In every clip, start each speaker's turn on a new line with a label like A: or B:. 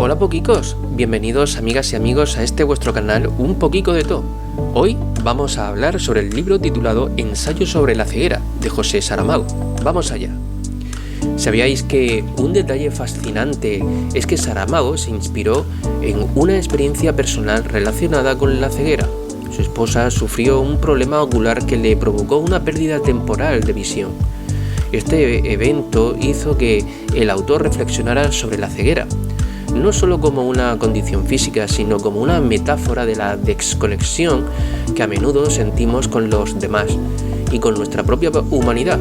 A: Hola poquicos, bienvenidos amigas y amigos a este vuestro canal Un Poquico de Todo. Hoy vamos a hablar sobre el libro titulado Ensayo sobre la ceguera de José Saramago. Vamos allá. ¿Sabíais que un detalle fascinante es que Saramago se inspiró en una experiencia personal relacionada con la ceguera? Su esposa sufrió un problema ocular que le provocó una pérdida temporal de visión. Este evento hizo que el autor reflexionara sobre la ceguera, no solo como una condición física, sino como una metáfora de la desconexión que a menudo sentimos con los demás y con nuestra propia humanidad.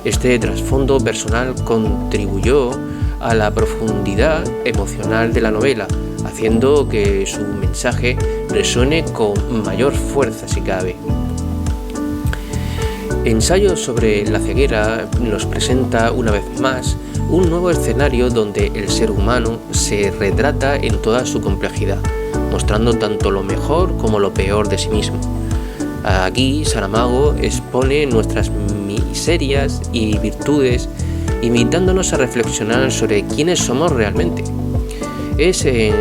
A: Este trasfondo personal contribuyó a la profundidad emocional de la novela, haciendo que su mensaje resuene con mayor fuerza si cabe. Ensayo sobre la ceguera nos presenta una vez más un nuevo escenario donde el ser humano se retrata en toda su complejidad, mostrando tanto lo mejor como lo peor de sí mismo. Aquí Saramago expone nuestras miserias y virtudes, invitándonos a reflexionar sobre quiénes somos realmente. Es en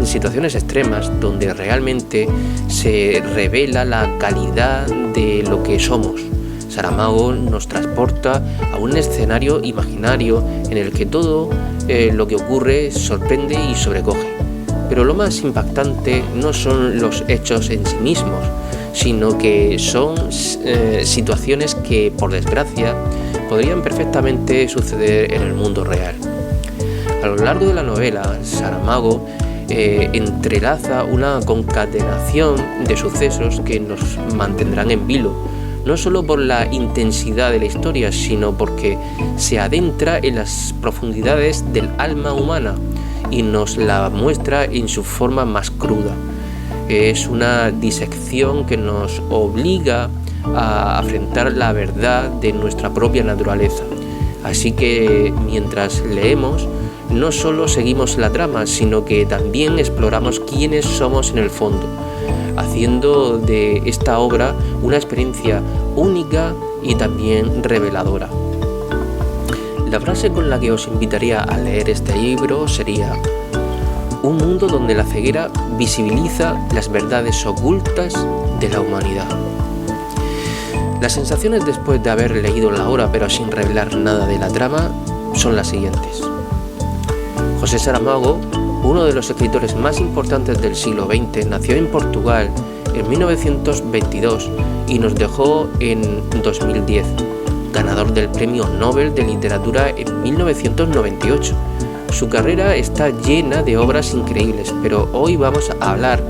A: situaciones extremas donde realmente se revela la calidad de lo que somos. Saramago nos transporta a un escenario imaginario en el que todo lo que ocurre sorprende y sobrecoge. Pero lo más impactante no son los hechos en sí mismos, sino que son situaciones que, por desgracia, podrían perfectamente suceder en el mundo real. A lo largo de la novela, Saramago entrelaza una concatenación de sucesos que nos mantendrán en vilo, no solo por la intensidad de la historia, sino porque se adentra en las profundidades del alma humana y nos la muestra en su forma más cruda. Es una disección que nos obliga a afrontar la verdad de nuestra propia naturaleza. Así que mientras leemos, no solo seguimos la trama, sino que también exploramos quiénes somos en el fondo, haciendo de esta obra una experiencia única y también reveladora. La frase con la que os invitaría a leer este libro sería: un mundo donde la ceguera visibiliza las verdades ocultas de la humanidad. Las sensaciones después de haber leído la obra pero sin revelar nada de la trama son las siguientes. José Saramago, uno de los escritores más importantes del siglo XX, nació en Portugal en 1922 y nos dejó en 2010, ganador del Premio Nobel de Literatura en 1998. Su carrera está llena de obras increíbles, pero hoy vamos a hablar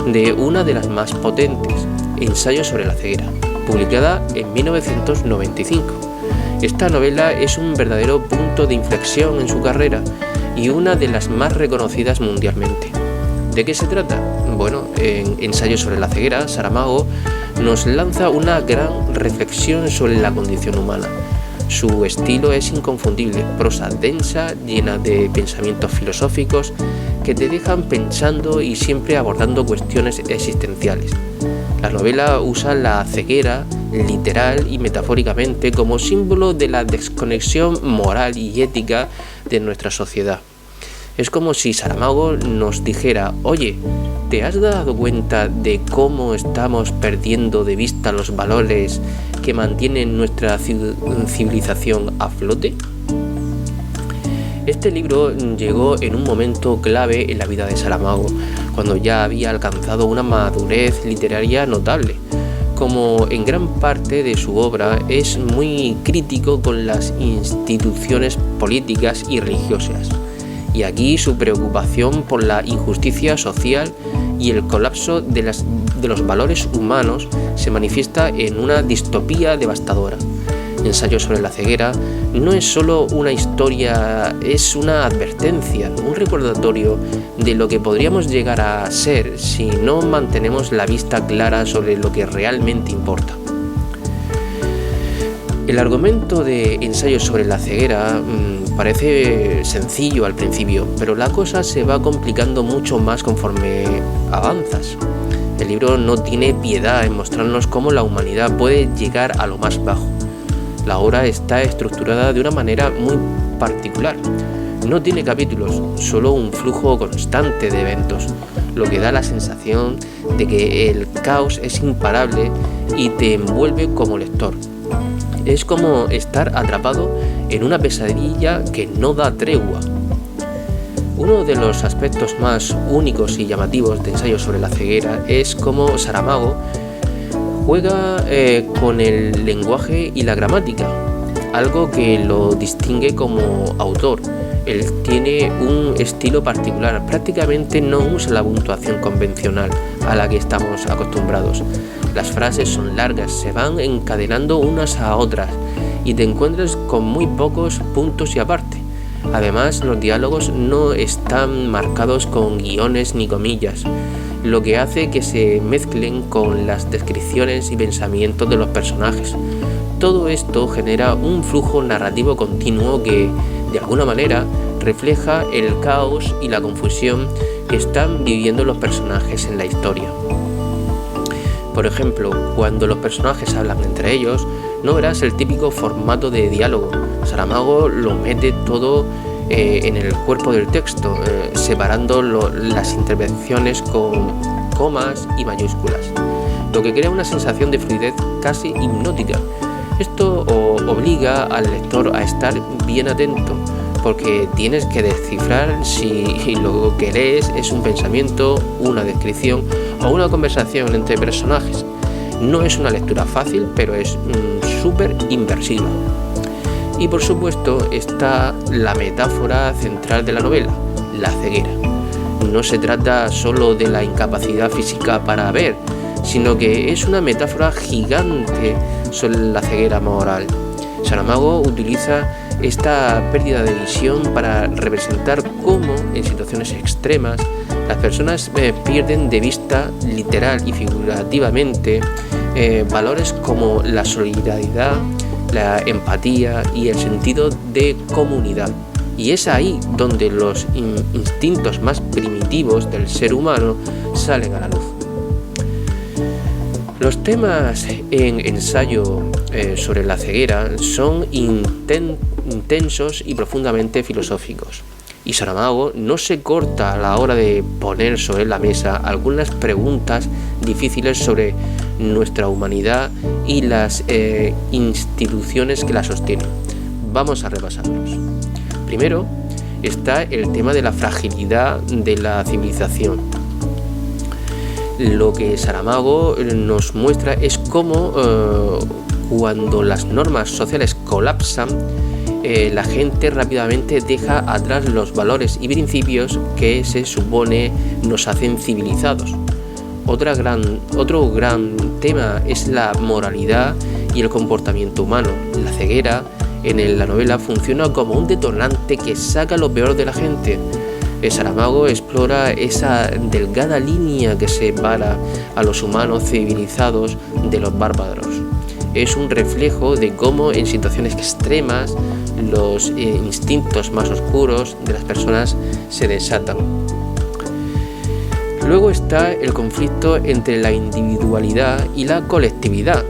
A: de una de las más potentes, Ensayo sobre la ceguera, publicada en 1995. Esta novela es un verdadero punto de inflexión en su carrera y una de las más reconocidas mundialmente. ¿De qué se trata? Bueno, en Ensayo sobre la ceguera, Saramago nos lanza una gran reflexión sobre la condición humana. Su estilo es inconfundible, prosa densa, llena de pensamientos filosóficos que te dejan pensando y siempre abordando cuestiones existenciales. La novela usa la ceguera literal y metafóricamente como símbolo de la desconexión moral y ética de nuestra sociedad. Es como si Saramago nos dijera: oye, ¿te has dado cuenta de cómo estamos perdiendo de vista los valores que mantienen nuestra civilización a flote? Este libro llegó en un momento clave en la vida de Saramago, cuando ya había alcanzado una madurez literaria notable. Como en gran parte de su obra, es muy crítico con las instituciones políticas y religiosas. Y aquí su preocupación por la injusticia social y el colapso de los valores humanos se manifiesta en una distopía devastadora. Ensayo sobre la ceguera no es solo una historia, es una advertencia, un recordatorio de lo que podríamos llegar a ser si no mantenemos la vista clara sobre lo que realmente importa. El argumento de Ensayo sobre la ceguera parece sencillo al principio, pero la cosa se va complicando mucho más conforme avanzas. El libro no tiene piedad en mostrarnos cómo la humanidad puede llegar a lo más bajo. La obra está estructurada de una manera muy particular. No tiene capítulos, solo un flujo constante de eventos, lo que da la sensación de que el caos es imparable y te envuelve como lector. Es como estar atrapado en una pesadilla que no da tregua. Uno de los aspectos más únicos y llamativos de Ensayo sobre la ceguera es cómo Saramago juega con el lenguaje y la gramática, algo que lo distingue como autor. Él tiene un estilo particular, prácticamente no usa la puntuación convencional a la que estamos acostumbrados. Las frases son largas, se van encadenando unas a otras y te encuentras con muy pocos puntos y aparte. Además, los diálogos no están marcados con guiones ni comillas, lo que hace que se mezclen con las descripciones y pensamientos de los personajes. Todo esto genera un flujo narrativo continuo que, de alguna manera, refleja el caos y la confusión que están viviendo los personajes en la historia. Por ejemplo, cuando los personajes hablan entre ellos, no verás el típico formato de diálogo. Saramago lo mete todo en el cuerpo del texto, separando las intervenciones con comas y mayúsculas, lo que crea una sensación de fluidez casi hipnótica. Esto obliga al lector a estar bien atento, porque tienes que descifrar si lo que lees es un pensamiento, una descripción o una conversación entre personajes. No es una lectura fácil, pero es súper inmersiva. Y por supuesto está la metáfora central de la novela, la ceguera. No se trata solo de la incapacidad física para ver, sino que es una metáfora gigante sobre la ceguera moral. Saramago utiliza esta pérdida de visión para representar cómo, en situaciones extremas, las personas pierden de vista literal y figurativamente valores como la solidaridad, la empatía y el sentido de comunidad. Y es ahí donde los instintos más primitivos del ser humano salen a la luz. Los temas en Ensayo sobre la ceguera son intensos y profundamente filosóficos. Y Saramago no se corta a la hora de poner sobre la mesa algunas preguntas difíciles sobre nuestra humanidad y las instituciones que la sostienen. Vamos a repasarlos. Primero está el tema de la fragilidad de la civilización. Lo que Saramago nos muestra es cómo cuando las normas sociales colapsan, la gente rápidamente deja atrás los valores y principios que se supone nos hacen civilizados. Otro gran tema es la moralidad y el comportamiento humano. La ceguera en la novela funciona como un detonante que saca lo peor de la gente. Saramago explora esa delgada línea que separa a los humanos civilizados de los bárbaros. Es un reflejo de cómo en situaciones extremas los instintos más oscuros de las personas se desatan. Luego está el conflicto entre la individualidad y la colectividad.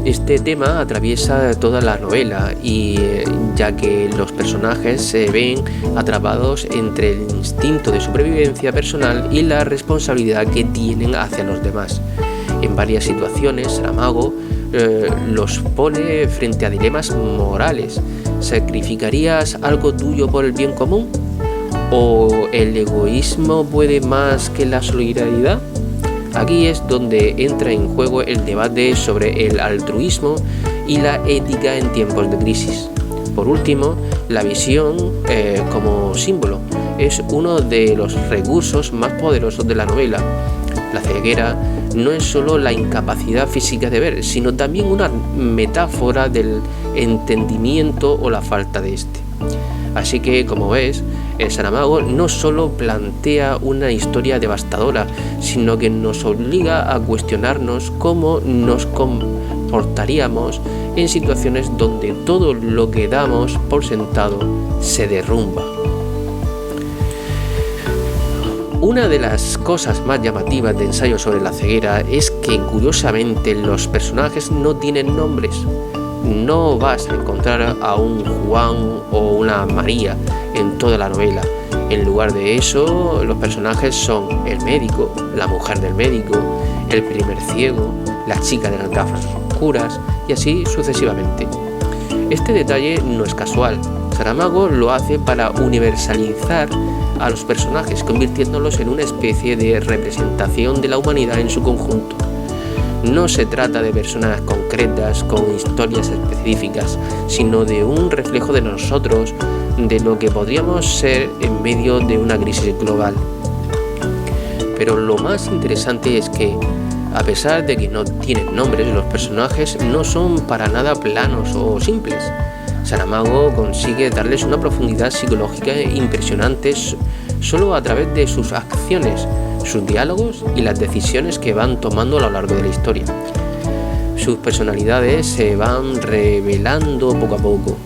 A: Este tema atraviesa toda la novela ya que los personajes se ven atrapados entre el instinto de supervivencia personal y la responsabilidad que tienen hacia los demás. En varias situaciones, Saramago los pone frente a dilemas morales. ¿Sacrificarías algo tuyo por el bien común? ¿O el egoísmo puede más que la solidaridad? Aquí es donde entra en juego el debate sobre el altruismo y la ética en tiempos de crisis. Por último, la visión como símbolo es uno de los recursos más poderosos de la novela. La ceguera no es solo la incapacidad física de ver, sino también una metáfora del entendimiento o la falta de este. Así que, como ves, el Saramago no solo plantea una historia devastadora, sino que nos obliga a cuestionarnos cómo nos comportaríamos en situaciones donde todo lo que damos por sentado se derrumba. Una de las cosas más llamativas de Ensayo sobre la ceguera es que, curiosamente, los personajes no tienen nombres. No vas a encontrar a un Juan o una María en toda la novela. En lugar de eso, los personajes son el médico, la mujer del médico, el primer ciego, la chica de las gafas oscuras y así sucesivamente. Este detalle no es casual. Saramago lo hace para universalizar a los personajes, convirtiéndolos en una especie de representación de la humanidad en su conjunto. No se trata de personas concretas con historias específicas, sino de un reflejo de nosotros, de lo que podríamos ser en medio de una crisis global. Pero lo más interesante es que, a pesar de que no tienen nombres, los personajes no son para nada planos o simples. Saramago consigue darles una profundidad psicológica impresionante solo a través de sus acciones, sus diálogos y las decisiones que van tomando a lo largo de la historia. Sus personalidades se van revelando poco a poco,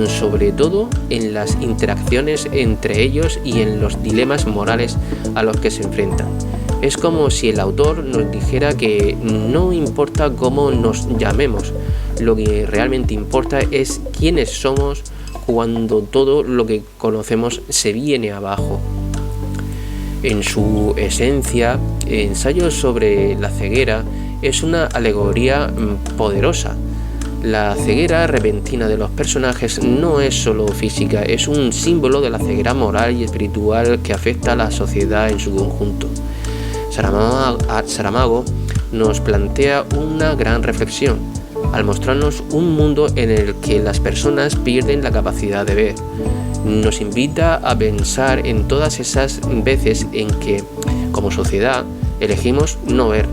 A: sobre todo en las interacciones entre ellos y en los dilemas morales a los que se enfrentan. Es como si el autor nos dijera que no importa cómo nos llamemos, lo que realmente importa es quiénes somos cuando todo lo que conocemos se viene abajo. En su esencia, Ensayo sobre la ceguera es una alegoría poderosa. La ceguera repentina de los personajes no es solo física, es un símbolo de la ceguera moral y espiritual que afecta a la sociedad en su conjunto. Saramago nos plantea una gran reflexión al mostrarnos un mundo en el que las personas pierden la capacidad de ver. Nos invita a pensar en todas esas veces en que, como sociedad, elegimos no ver.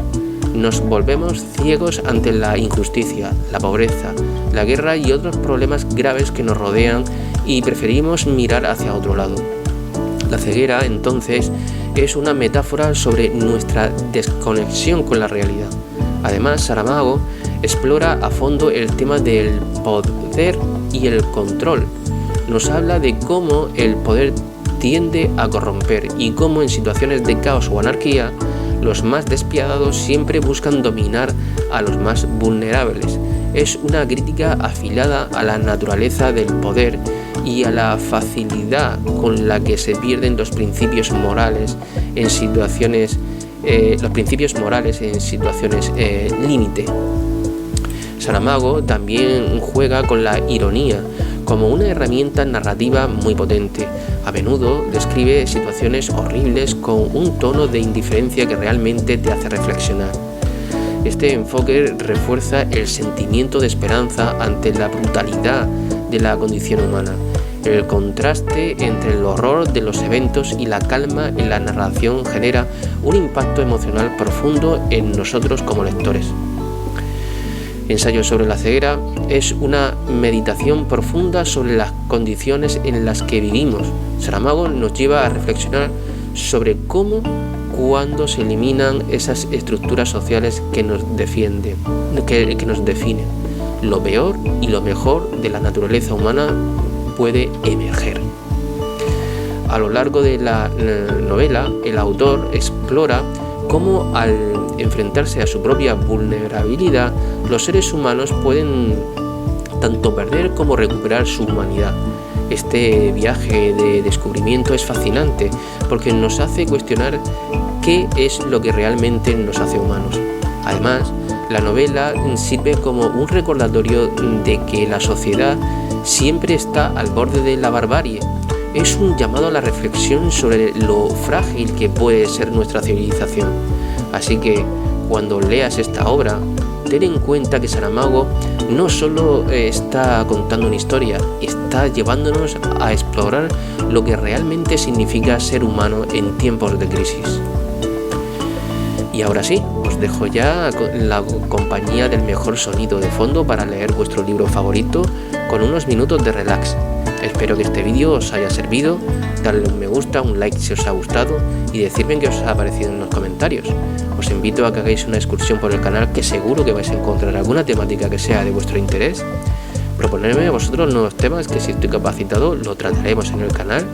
A: Nos volvemos ciegos ante la injusticia, la pobreza, la guerra y otros problemas graves que nos rodean y preferimos mirar hacia otro lado. La ceguera, entonces, es una metáfora sobre nuestra desconexión con la realidad. Además, Saramago explora a fondo el tema del poder y el control. Nos habla de cómo el poder tiende a corromper y cómo en situaciones de caos o anarquía los más despiadados siempre buscan dominar a los más vulnerables. Es una crítica afilada a la naturaleza del poder y a la facilidad con la que se pierden los principios morales en situaciones límite. Saramago también juega con la ironía como una herramienta narrativa muy potente. A menudo describe situaciones horribles con un tono de indiferencia que realmente te hace reflexionar. Este enfoque refuerza el sentimiento de esperanza ante la brutalidad de la condición humana. El contraste entre el horror de los eventos y la calma en la narración genera un impacto emocional profundo en nosotros como lectores. Ensayo sobre la ceguera es una meditación profunda sobre las condiciones en las que vivimos. Saramago nos lleva a reflexionar sobre cómo, cuando se eliminan esas estructuras sociales que nos definen. Lo peor y lo mejor de la naturaleza humana puede emerger. A lo largo de la novela, el autor explora cómo al enfrentarse a su propia vulnerabilidad, los seres humanos pueden tanto perder como recuperar su humanidad. Este viaje de descubrimiento es fascinante porque nos hace cuestionar qué es lo que realmente nos hace humanos. Además, la novela sirve como un recordatorio de que la sociedad siempre está al borde de la barbarie. Es un llamado a la reflexión sobre lo frágil que puede ser nuestra civilización. Así que, cuando leas esta obra, ten en cuenta que Saramago no solo está contando una historia, está llevándonos a explorar lo que realmente significa ser humano en tiempos de crisis. Y ahora sí, os dejo ya con la compañía del mejor sonido de fondo para leer vuestro libro favorito con unos minutos de relax. Espero que este vídeo os haya servido, darle un me gusta, un like si os ha gustado y decirme qué os ha parecido en los comentarios. Os invito a que hagáis una excursión por el canal, que seguro que vais a encontrar alguna temática que sea de vuestro interés. Proponerme a vosotros nuevos temas que, si estoy capacitado, lo trataremos en el canal.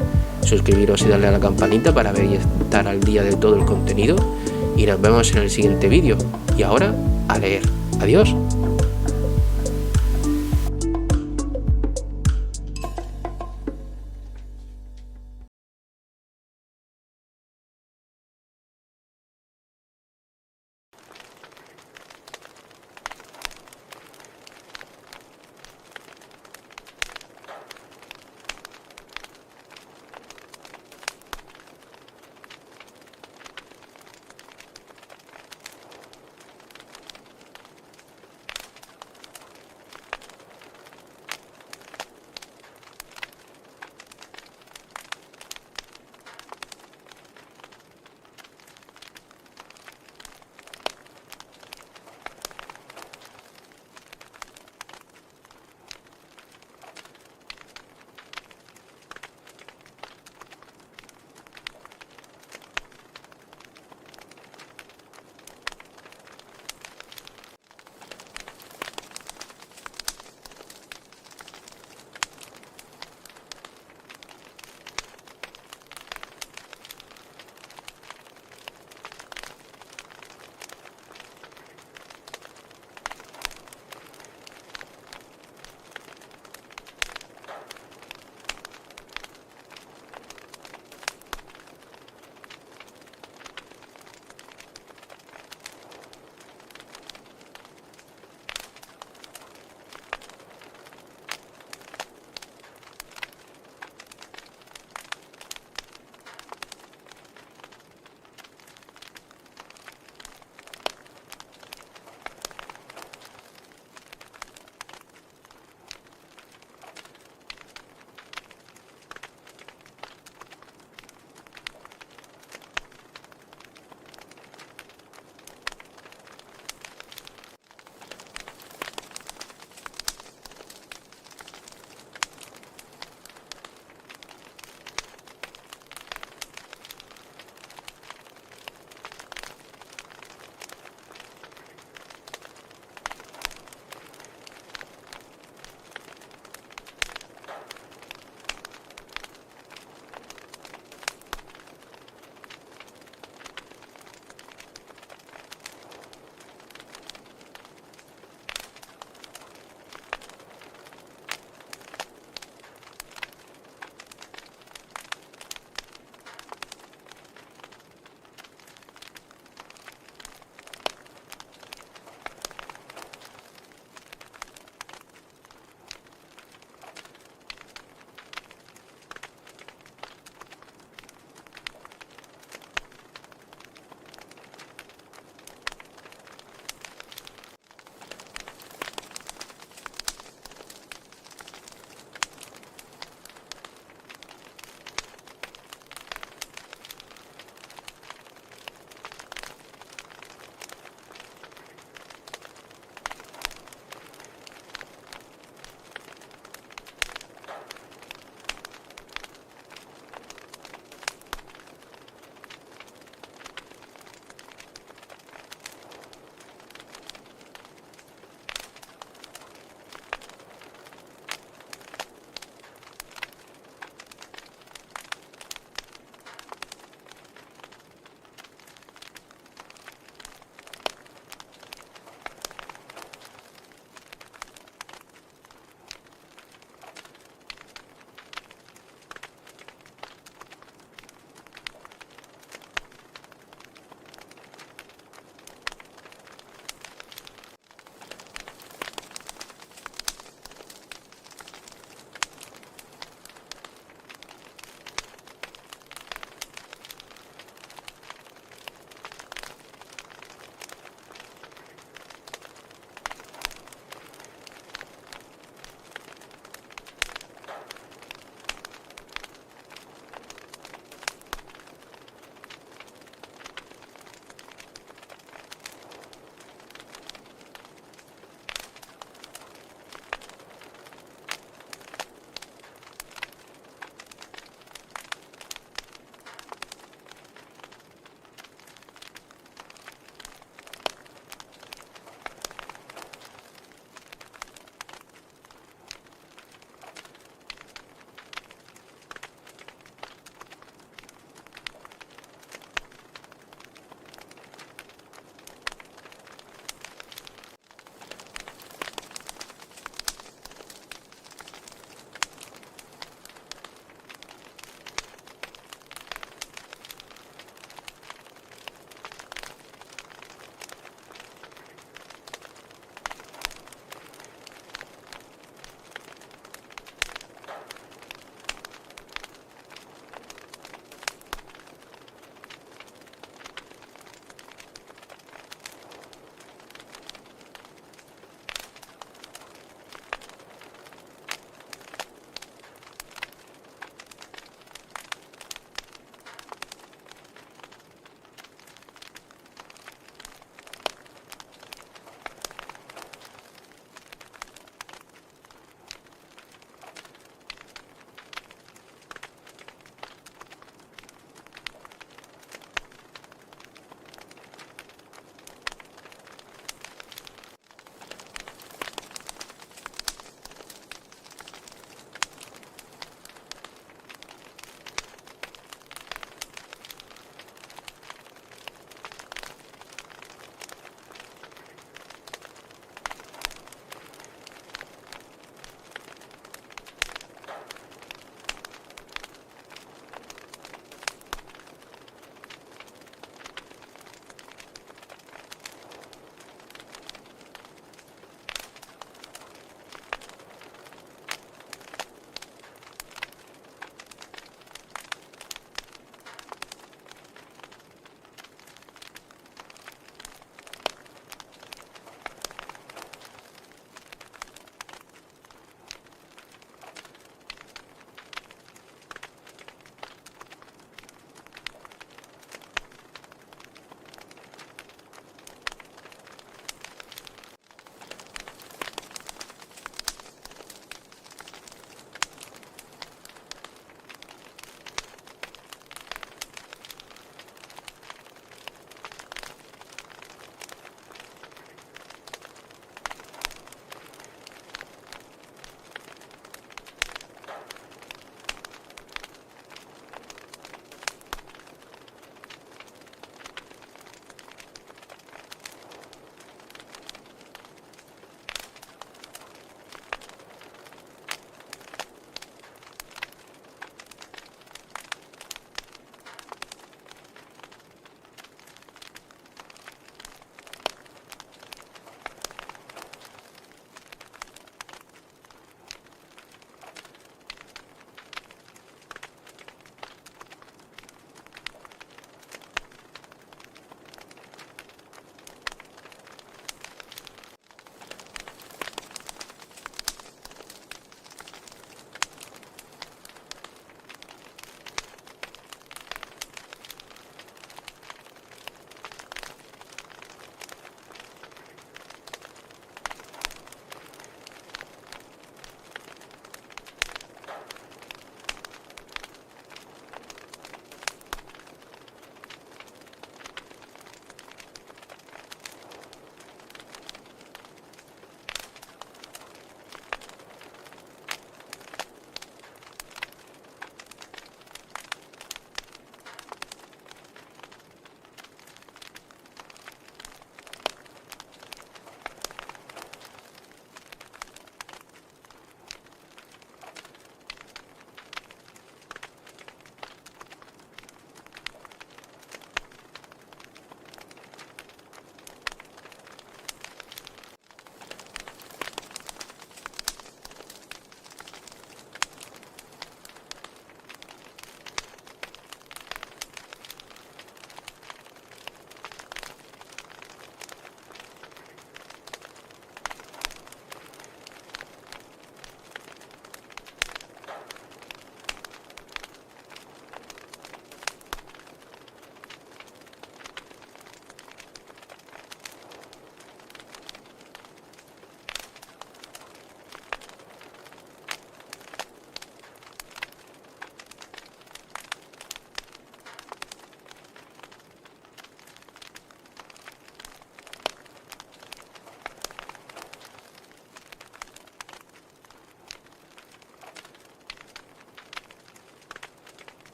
A: Suscribiros y darle a la campanita para ver y estar al día de todo el contenido. Y nos vemos en el siguiente vídeo. Y ahora, a leer. Adiós.